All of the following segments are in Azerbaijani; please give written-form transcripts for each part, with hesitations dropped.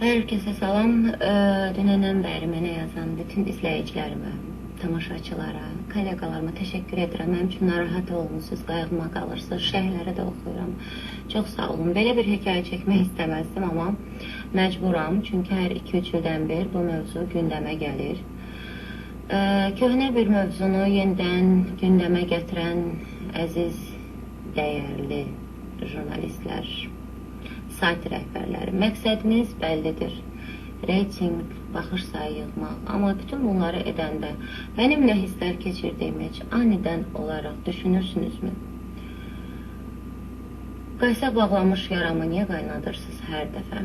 Herkese salam. Dünəndən bəri mənə yazan bütün izləyicilərimə, tamaşaçılara, kollegalarıma təşəkkür edirəm. Mənim üçün narahat olmusunuz, qayğıma qalırsınız, şərhləri də oxuyuram. Çox sağ olun. Belə bir hekayə çəkmək istəməzdim, amma məcburam. Çünki hər 2-3 ildən bir bu mövzu gündəmə gəlir. Köhnə bir mövzunu yenidən gündəmə gətirən əziz, dəyərli jurnalistlər, sayt rəhbərləri. Məqsədiniz bəllidir. Reyting, baxış sayı yığmaq. Amma bütün bunları edəndə mənim nə hisslər keçirdiyimi heç anidən olaraq düşünürsünüzmü? Qaysa bağlamış yaramı niyə qaynadırsınız hər dəfə?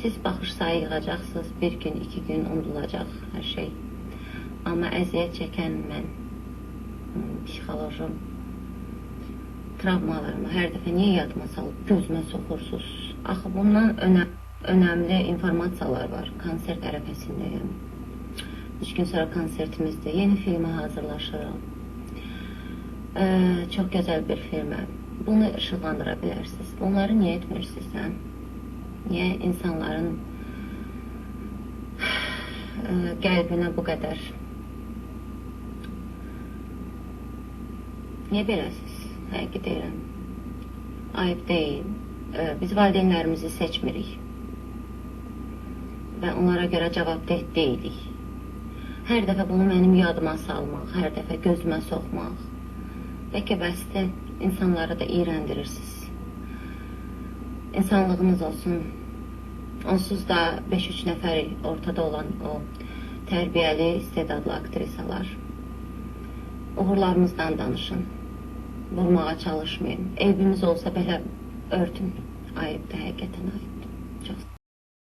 Siz baxış sayı yığacaqsınız, bir gün, 2 gün unudulacaq hər şey. Amma əziyyət çəkən mən, psixoloji travmalarımı hər dəfə niyə yadıma salıb gözümə soxursunuz? Axı bundan önəmli informasiyalar var. Konsert ərəfəsindəyəm. 3 gün sonra konsertimizdə yeni filmə hazırlaşırıq. Çox gözəl bir filmə. Bunu işıqlandıra bilərsiniz. Bunları niyə etmirsiniz? Niyə insanların qəlbinə bu qədər? Niyə beləsiz? Həqiqi deyirəm. Ayıb deyil. Biz valideynlərimizi seçmirik. Və onlara görə cavabdeh deyilik. Hər dəfə bunu mənim yadıma salmaq, hər dəfə gözümə soxmaq. Bəlkə bəsdir, insanları da iyrəndirirsiniz. İnsanlığınız olsun. Onsuz da 5-3 nəfəri ortada olan o tərbiyəli, istedadlı aktrisalar. Uğurlarımızdan danışın. Vurmağa çalışmayın. Evimiz olsa belə örtün. Ayıbdır, həqiqətən ayıb.